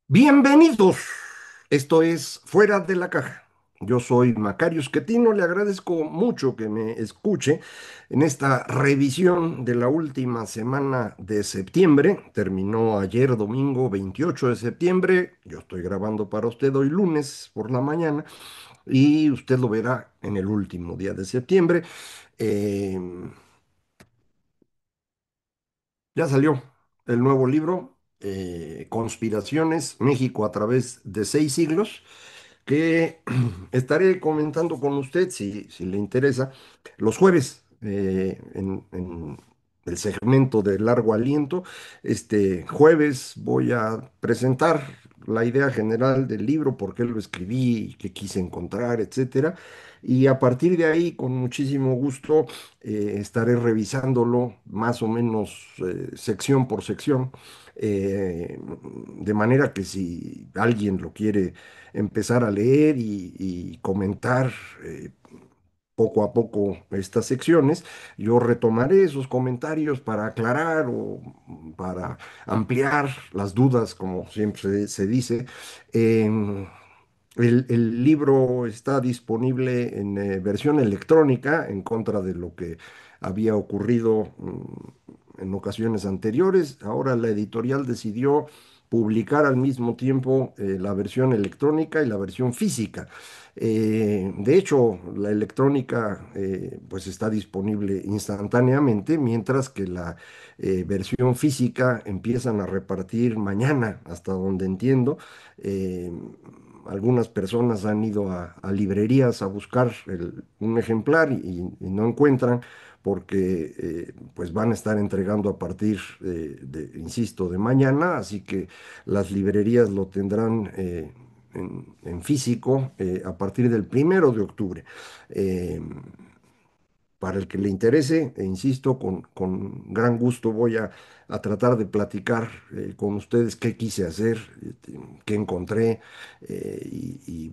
Bienvenidos. Esto es Fuera de la Caja. Yo soy Macario Schettino. Le agradezco mucho que me escuche en esta revisión de la última semana de septiembre. Terminó ayer domingo 28 de septiembre. Yo estoy grabando para usted hoy lunes por la mañana y usted lo verá en el último día de septiembre. Eh, Ya salió el nuevo libro, Conspiraciones, México a través de 6 siglos, que estaré comentando con usted si le interesa los jueves en el segmento de largo aliento. Este jueves voy a presentar la idea general del libro, por qué lo escribí, qué quise encontrar, etcétera. Y a partir de ahí, con muchísimo gusto, estaré revisándolo más o menos sección por sección, de manera que si alguien lo quiere empezar a leer y comentar poco a poco estas secciones, yo retomaré esos comentarios para aclarar o para ampliar las dudas, como siempre se dice. Em, el libro está disponible en versión electrónica, en contra de lo que había ocurrido en ocasiones anteriores. Ahora la editorial decidió publicar al mismo tiempo la versión electrónica y la versión física. De hecho, la electrónica pues está disponible instantáneamente, mientras que la versión física empiezan a repartir mañana, hasta donde entiendo. Eh, Algunas personas han ido a librerías a buscar un ejemplar y no encuentran porque pues van a estar entregando a partir insisto, de mañana, así que las librerías lo tendrán en físico a partir del 1 de octubre. Eh, para el que le interese, e insisto, con gran gusto voy a tratar de platicar con ustedes qué quise hacer, qué encontré,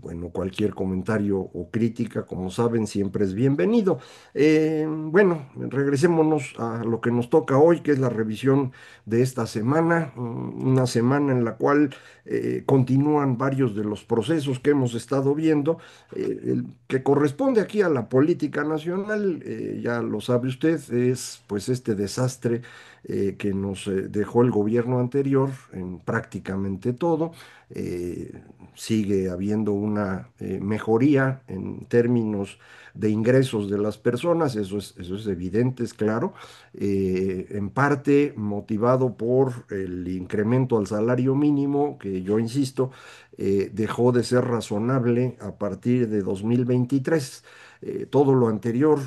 bueno, cualquier comentario o crítica, como saben, siempre es bienvenido. Bueno, regresémonos a lo que nos toca hoy, que es la revisión de esta semana, una semana en la cual continúan varios de los procesos que hemos estado viendo, el que corresponde aquí a la política nacional, ya lo sabe usted, es pues este desastre que nos dejó el gobierno anterior en prácticamente todo. Eh, Sigue habiendo una mejoría en términos de ingresos de las personas, eso es evidente, es claro, en parte motivado por el incremento al salario mínimo, que yo insisto, dejó de ser razonable a partir de 2023. Todo lo anterior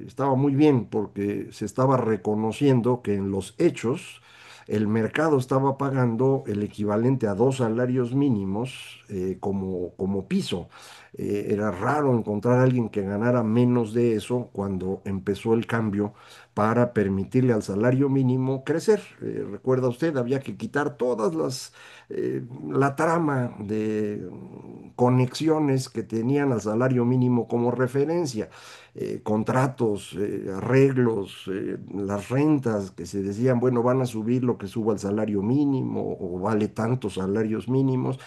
estaba muy bien porque se estaba reconociendo que en los hechos el mercado estaba pagando el equivalente a 2 salarios mínimos como piso. Era raro encontrar a alguien que ganara menos de eso cuando empezó el cambio para permitirle al salario mínimo crecer. Recuerda usted, había que quitar la trama de conexiones que tenían al salario mínimo como referencia, contratos, arreglos, las rentas que se decían, bueno, van a subir lo que suba el salario mínimo o vale tantos salarios mínimos.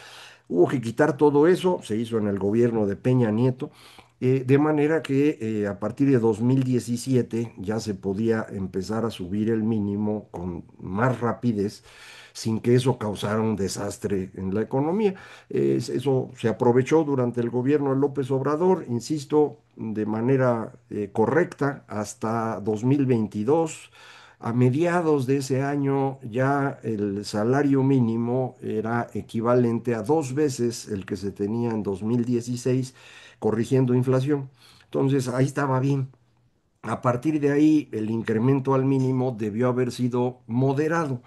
Hubo que quitar todo eso, se hizo en el gobierno de Peña Nieto, de manera que a partir de 2017 ya se podía empezar a subir el mínimo con más rapidez sin que eso causara un desastre en la economía. Eso se aprovechó durante el gobierno de López Obrador, insisto, de manera correcta hasta 2022. A mediados de ese año ya el salario mínimo era equivalente a 2 veces el que se tenía en 2016, corrigiendo inflación. Entonces ahí estaba bien. A partir de ahí, el incremento al mínimo debió haber sido moderado.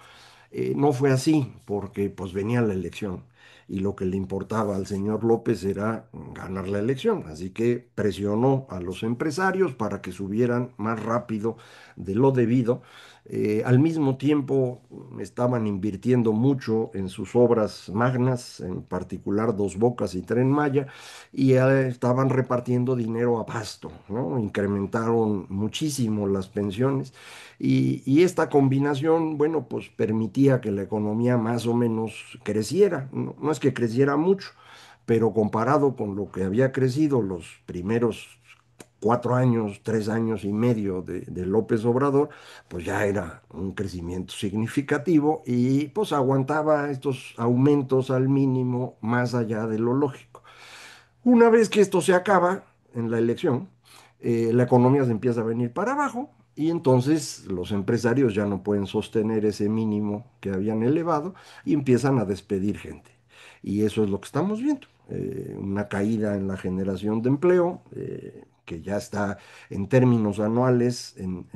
No fue así, porque pues venía la elección y lo que le importaba al señor López era ganar la elección. Así que presionó a los empresarios para que subieran más rápido de lo debido. Al mismo tiempo estaban invirtiendo mucho en sus obras magnas, en particular Dos Bocas y Tren Maya, y estaban repartiendo dinero a pasto, ¿no? Incrementaron muchísimo las pensiones y esta combinación, bueno, pues permitía que la economía más o menos creciera, ¿no? no es que creciera mucho, pero comparado con lo que había crecido los primeros 4 años, 3 años y medio de López Obrador, pues ya era un crecimiento significativo y pues aguantaba estos aumentos al mínimo más allá de lo lógico. Una vez que esto se acaba en la elección, la economía se empieza a venir para abajo y entonces los empresarios ya no pueden sostener ese mínimo que habían elevado y empiezan a despedir gente. Y eso es lo que estamos viendo, una caída en la generación de empleo, que ya está en términos anuales en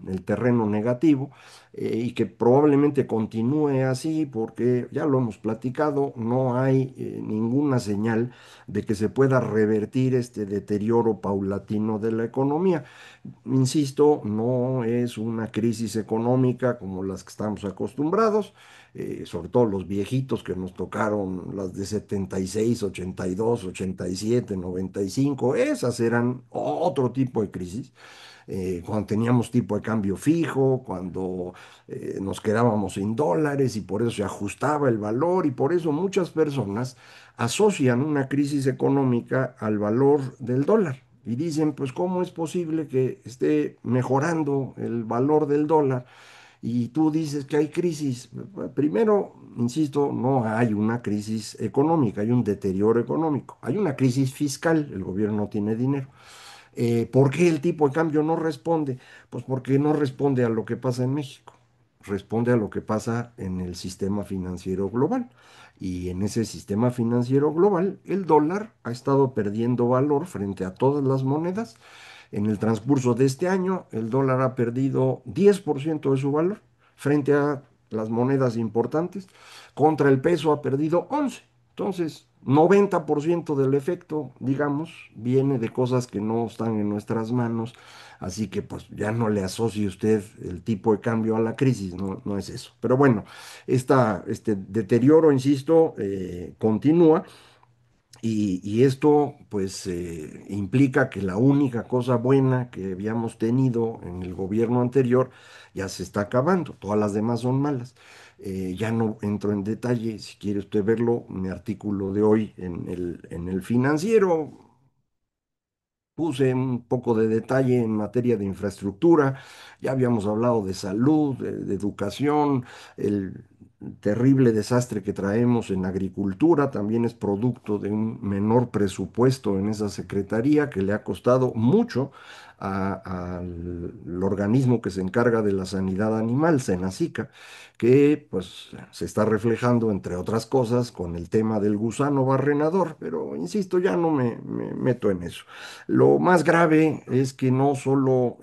el terreno negativo, y que probablemente continúe así porque ya lo hemos platicado, no hay ninguna señal de que se pueda revertir este deterioro paulatino de la economía. Insisto, no es una crisis económica como las que estamos acostumbrados, sobre todo los viejitos que nos tocaron, las de 76, 82, 87, 95, esas eran otro tipo de crisis, cuando teníamos tipo de cambio fijo, cuando nos quedábamos sin dólares y por eso se ajustaba el valor y por eso muchas personas asocian una crisis económica al valor del dólar. Y dicen, pues, ¿cómo es posible que esté mejorando el valor del dólar? Y tú dices que hay crisis. Primero, insisto, no hay una crisis económica, hay un deterioro económico. Hay una crisis fiscal, el gobierno no tiene dinero. ¿Por qué el tipo de cambio no responde? Pues porque no responde a lo que pasa en México, responde a lo que pasa en el sistema financiero global. Y en ese sistema financiero global, el dólar ha estado perdiendo valor frente a todas las monedas. En el transcurso de este año, el dólar ha perdido 10% de su valor frente a las monedas importantes. Contra el peso ha perdido 11%. Entonces, 90% del efecto, digamos, viene de cosas que no están en nuestras manos. Así que pues ya no le asocie usted el tipo de cambio a la crisis, no, no es eso. Pero bueno, este deterioro, insisto, continúa. Y esto pues implica que la única cosa buena que habíamos tenido en el gobierno anterior ya se está acabando, todas las demás son malas. Ya no entro en detalle, si quiere usted verlo, mi artículo de hoy en el Financiero. Puse un poco de detalle en materia de infraestructura, ya habíamos hablado de salud, de educación, el terrible desastre que traemos en agricultura también es producto de un menor presupuesto en esa secretaría que le ha costado mucho al organismo que se encarga de la sanidad animal, Senacica, que pues se está reflejando, entre otras cosas, con el tema del gusano barrenador, pero insisto, ya no me meto en eso. Lo más grave es que no solo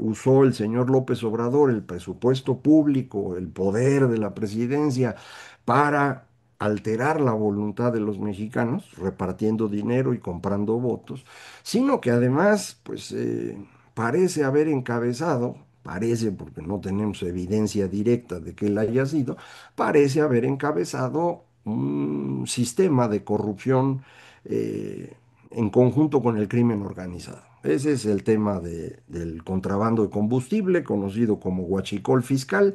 usó el señor López Obrador el presupuesto público, el poder de la presidencia para alterar la voluntad de los mexicanos, repartiendo dinero y comprando votos, sino que además, pues, parece haber encabezado, parece porque no tenemos evidencia directa de que él haya sido, parece haber encabezado un sistema de corrupción eh, en conjunto con el crimen organizado. Ese es el tema del contrabando de combustible, conocido como huachicol fiscal,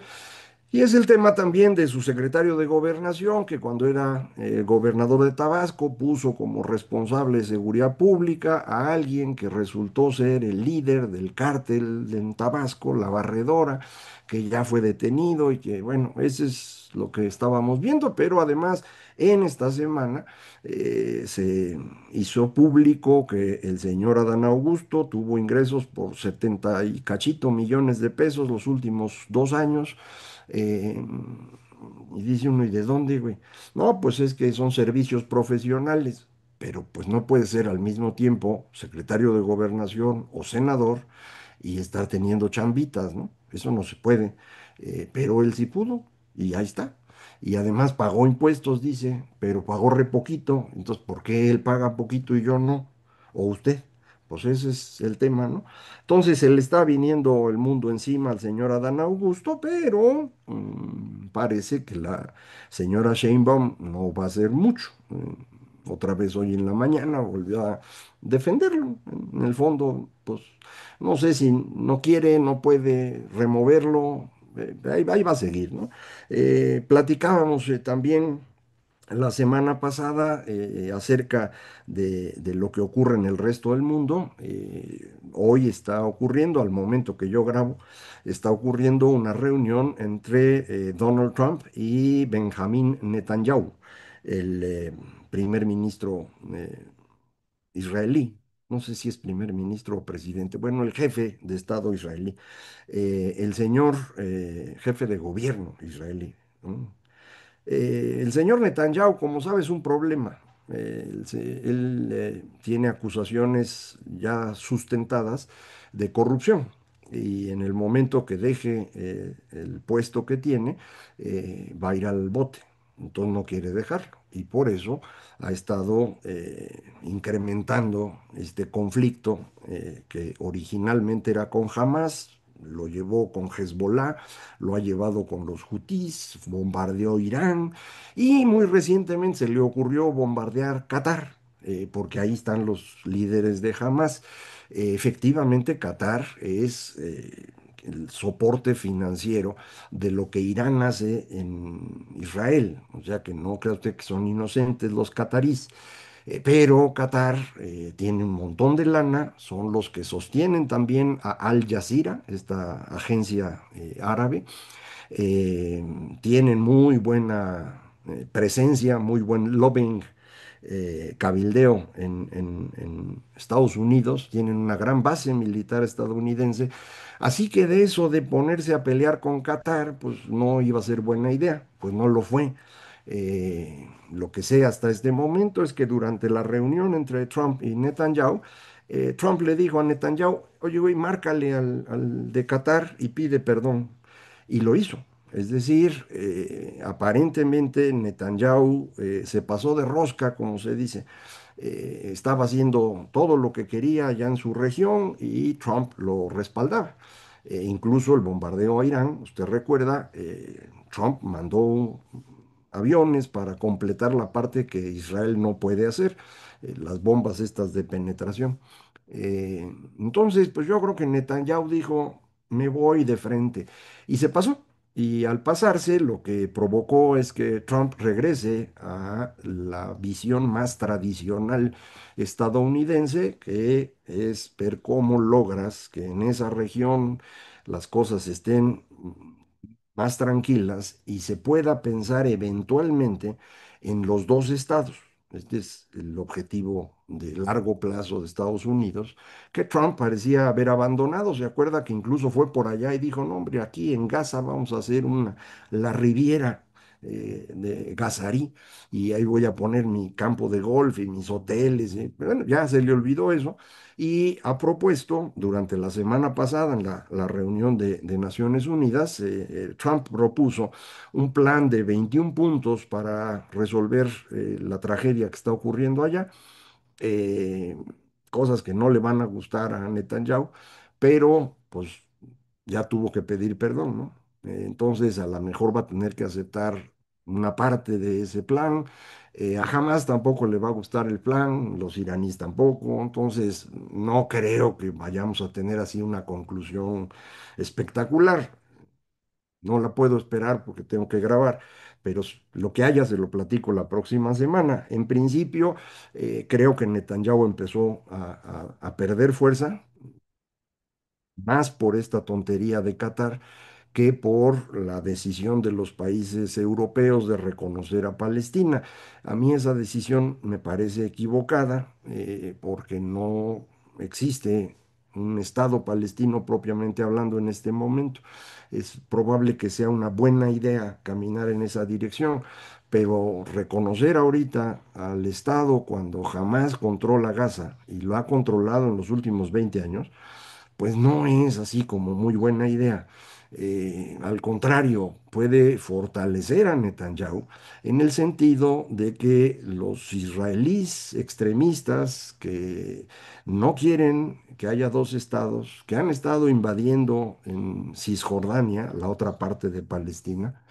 y es el tema también de su secretario de Gobernación, que cuando era gobernador de Tabasco puso como responsable de seguridad pública a alguien que resultó ser el líder del cártel en Tabasco, la Barredora, que ya fue detenido y que, bueno, ese es lo que estábamos viendo, pero además en esta semana se hizo público que el señor Adán Augusto tuvo ingresos por 70 y cachito millones de pesos los últimos 2 años. eh, y dice uno, ¿y de dónde, güey? No, pues es que son servicios profesionales, pero pues no puede ser al mismo tiempo secretario de Gobernación o senador y estar teniendo chambitas, ¿no? Eso no se puede. Pero él sí pudo y ahí está. Y además pagó impuestos, dice, pero pagó re poquito. Entonces, ¿por qué él paga poquito y yo no? ¿O usted? Pues ese es el tema, ¿no? Entonces se le está viniendo el mundo encima al señor Adán Augusto, pero parece que la señora Sheinbaum no va a hacer mucho. Otra vez hoy en la mañana volvió a defenderlo. En el fondo, pues no sé si no quiere, no puede removerlo, ahí va a seguir, ¿no? Platicábamos también la semana pasada acerca de lo que ocurre en el resto del mundo. Hoy está ocurriendo, al momento que yo grabo, está ocurriendo una reunión entre Donald Trump y Benjamín Netanyahu, el primer ministro israelí. No sé si es primer ministro o presidente. Bueno, el jefe de Estado israelí, el señor jefe de gobierno israelí, ¿no? El señor Netanyahu, como sabes, es un problema. Él tiene acusaciones ya sustentadas de corrupción y en el momento que deje el puesto que tiene, va a ir al bote. Entonces no quiere dejarlo y por eso ha estado incrementando este conflicto que originalmente era con Hamas, lo llevó con Hezbollah, lo ha llevado con los Houthis, bombardeó Irán y muy recientemente se le ocurrió bombardear Qatar, porque ahí están los líderes de Hamas. Efectivamente, Qatar es el soporte financiero de lo que Irán hace en Israel. O sea que no crea usted que son inocentes los catarís. Pero Qatar tiene un montón de lana, son los que sostienen también a Al Jazeera, esta agencia árabe. eh, Tienen muy buena presencia, muy buen lobbying, cabildeo en Estados Unidos, tienen una gran base militar estadounidense, así que de eso de ponerse a pelear con Qatar, pues no iba a ser buena idea, pues no lo fue. Lo que sé hasta este momento es que durante la reunión entre Trump y Netanyahu, Trump le dijo a Netanyahu, oye, güey, márcale al de Qatar y pide perdón. Y lo hizo. Es decir, aparentemente Netanyahu se pasó de rosca, como se dice. Estaba haciendo todo lo que quería allá en su región y Trump lo respaldaba. Incluso el bombardeo a Irán, usted recuerda, Trump mandó aviones para completar la parte que Israel no puede hacer, las bombas estas de penetración. Entonces, pues yo creo que Netanyahu dijo, me voy de frente. Y se pasó. Y al pasarse, lo que provocó es que Trump regrese a la visión más tradicional estadounidense, que es ver cómo logras que en esa región las cosas estén más tranquilas y se pueda pensar eventualmente en los dos estados. Este es el objetivo de largo plazo de Estados Unidos, que Trump parecía haber abandonado. Se acuerda que incluso fue por allá y dijo, no, hombre, aquí en Gaza vamos a hacer la Riviera de Gazarí y ahí voy a poner mi campo de golf y mis hoteles. Bueno, ya se le olvidó eso y ha propuesto durante la semana pasada en la reunión de Naciones Unidas, Trump propuso un plan de 21 puntos para resolver la tragedia que está ocurriendo allá, eh, cosas que no le van a gustar a Netanyahu, pero pues ya tuvo que pedir perdón, ¿no? Entonces a lo mejor va a tener que aceptar una parte de ese plan. A Hamas tampoco le va a gustar el plan, los iraníes tampoco, entonces no creo que vayamos a tener así una conclusión espectacular. No la puedo esperar porque tengo que grabar, pero lo que haya se lo platico la próxima semana. En principio, creo que Netanyahu empezó a perder fuerza, más por esta tontería de Qatar que por la decisión de los países europeos de reconocer a Palestina. A mí esa decisión me parece equivocada porque no existe un Estado palestino propiamente hablando en este momento. Es probable que sea una buena idea caminar en esa dirección, pero reconocer ahorita al Estado cuando jamás controla Gaza y lo ha controlado en los últimos 20 años, pues no es así como muy buena idea. Al contrario, puede fortalecer a Netanyahu en el sentido de que los israelíes extremistas que no quieren que haya dos estados, que han estado invadiendo en Cisjordania, la otra parte de Palestina,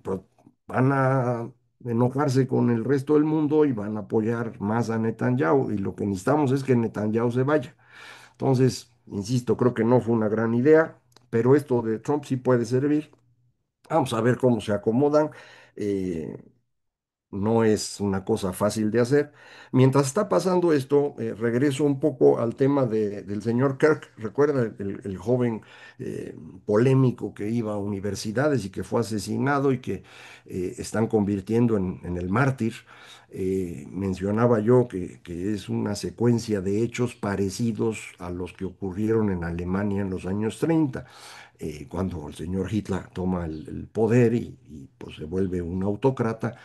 pues van a enojarse con el resto del mundo y van a apoyar más a Netanyahu. Y lo que necesitamos es que Netanyahu se vaya. Entonces, insisto, creo que no fue una gran idea, pero esto de Trump sí puede servir. Vamos a ver cómo se acomodan. Eh, no es una cosa fácil de hacer. Mientras está pasando esto, regreso un poco al tema del señor Kirk. Recuerda el joven eh, polémico que iba a universidades y que fue asesinado y que están convirtiendo en el mártir. Mencionaba yo que es una secuencia de hechos parecidos a los que ocurrieron en Alemania en los años 30, cuando el señor Hitler toma el poder pues se vuelve un autócrata.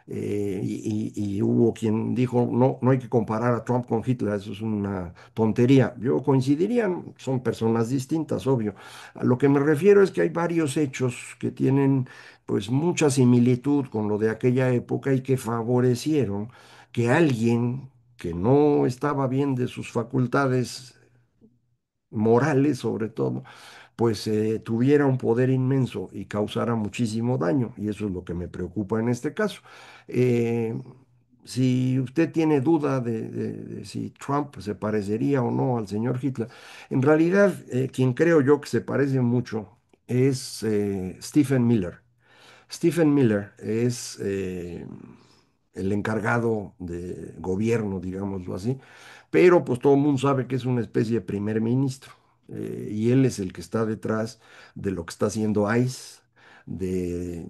Y hubo quien dijo, no, no hay que comparar a Trump con Hitler, eso es una tontería. Yo coincidiría, son personas distintas, obvio. A lo que me refiero es que hay varios hechos que tienen pues mucha similitud con lo de aquella época y que favorecieron que alguien que no estaba bien de sus facultades morales sobre todo, pues tuviera un poder inmenso y causara muchísimo daño. Y eso es lo que me preocupa en este caso. Eh, si usted tiene duda de si Trump se parecería o no al señor Hitler, en realidad quien creo yo que se parece mucho es Stephen Miller. Stephen Miller es el encargado de gobierno, digámoslo así, pero pues todo el mundo sabe que es una especie de primer ministro, y él es el que está detrás de lo que está haciendo ICE, de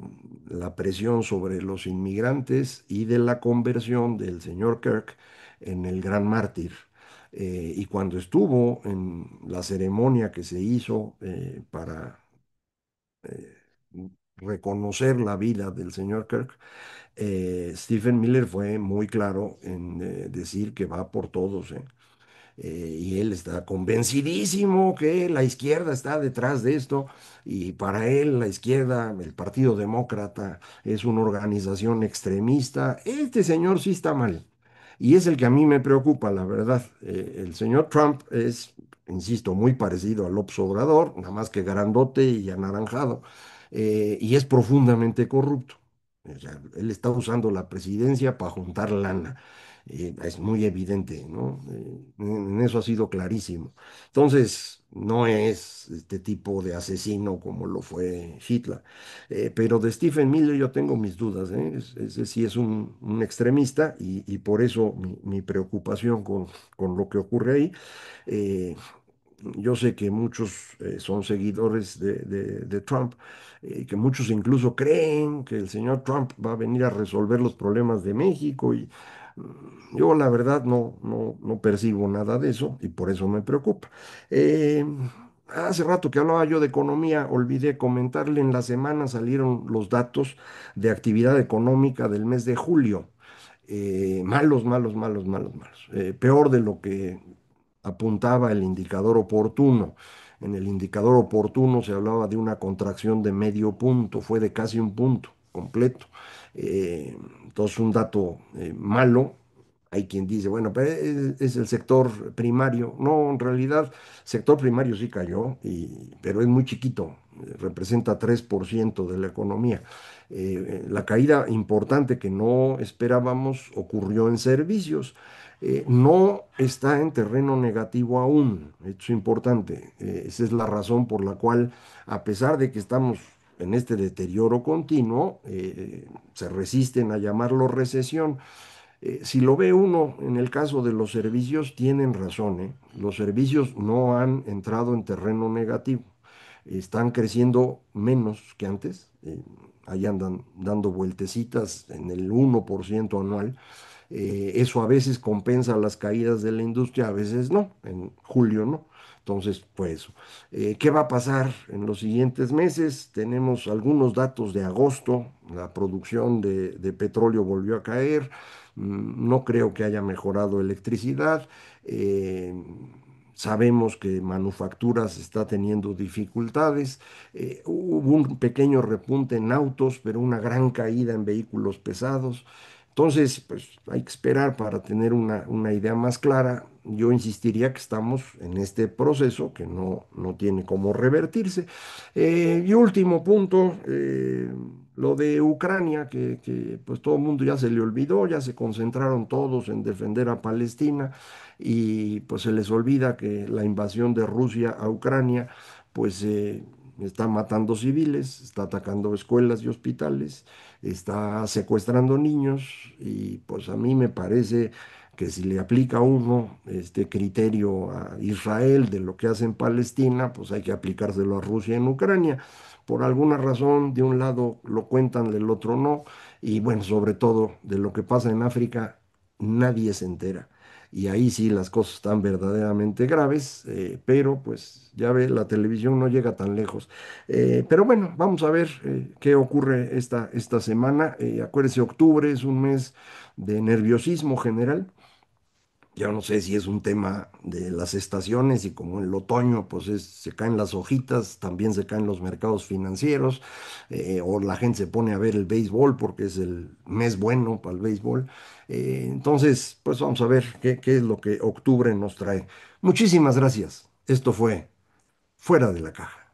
la presión sobre los inmigrantes y de la conversión del señor Kirk en el gran mártir. Y cuando estuvo en la ceremonia que se hizo para eh, reconocer la vida del señor Kirk, Stephen Miller fue muy claro en decir que va por todos, ¿eh? Y él está convencidísimo que la izquierda está detrás de esto y para él la izquierda, el Partido Demócrata, es una organización extremista. Este señor sí está mal y es el que a mí me preocupa, la verdad. El señor Trump es, insisto, muy parecido al López Obrador, nada más que grandote y anaranjado, y es profundamente corrupto. O sea, él está usando la presidencia para juntar lana. Es muy evidente, ¿no? En eso ha sido clarísimo. Entonces, no es este tipo de asesino como lo fue Hitler. Pero de Stephen Miller yo tengo mis dudas, ¿eh? Ese sí es un extremista y por eso mi preocupación con lo que ocurre ahí. Eh, yo sé que muchos son seguidores de Trump, que muchos incluso creen que el señor Trump va a venir a resolver los problemas de México y yo la verdad no percibo nada de eso y por eso me preocupa. Eh, Hace rato que hablaba yo de economía, olvidé comentarle, en la semana salieron los datos de actividad económica del mes de julio. Malos, malos, malos, malos, malos. Peor de lo que apuntaba el indicador oportuno. En el indicador oportuno se hablaba de una contracción de medio punto, fue de casi un punto completo. Entonces, un dato malo. Hay quien dice, bueno, pero es el sector primario. No, en realidad, sector primario sí cayó, pero es muy chiquito, representa 3% de la economía. La caída importante que no esperábamos ocurrió en servicios. No está en terreno negativo aún, esto es importante. Esa es la razón por la cual, a pesar de que estamos en este deterioro continuo, se resisten a llamarlo recesión. Si lo ve uno en el caso de los servicios, tienen razón, ¿eh? Los servicios no han entrado en terreno negativo, están creciendo menos que antes, ahí andan dando vueltecitas en el 1% anual. Eso a veces compensa las caídas de la industria, a veces no, en julio no. Entonces, pues, ¿qué va a pasar en los siguientes meses? Tenemos algunos datos de agosto, la producción de petróleo volvió a caer, no creo que haya mejorado electricidad. eh, Sabemos que manufacturas está teniendo dificultades. Hubo un pequeño repunte en autos, pero una gran caída en vehículos pesados. Entonces, pues hay que esperar para tener una idea más clara. Yo insistiría que estamos en este proceso que no tiene cómo revertirse. Y último punto, lo de Ucrania, que pues todo el mundo ya se le olvidó, ya se concentraron todos en defender a Palestina y pues se les olvida que la invasión de Rusia a Ucrania, pues está matando civiles, está atacando escuelas y hospitales, está secuestrando niños y pues a mí me parece que si le aplica uno este criterio a Israel de lo que hace en Palestina, pues hay que aplicárselo a Rusia en Ucrania. Por alguna razón, de un lado lo cuentan, del otro no, y bueno, sobre todo de lo que pasa en África, nadie se entera. Y ahí sí las cosas están verdaderamente graves, pero pues ya ve, la televisión no llega tan lejos. Pero bueno, vamos a ver qué ocurre esta semana. Acuérdese, octubre es un mes de nerviosismo general. Yo no sé si es un tema de las estaciones y como en el otoño pues se caen las hojitas, también se caen los mercados financieros, o la gente se pone a ver el béisbol porque es el mes bueno para el béisbol. Entonces, pues vamos a ver qué es lo que octubre nos trae. Muchísimas gracias. Esto fue Fuera de la Caja.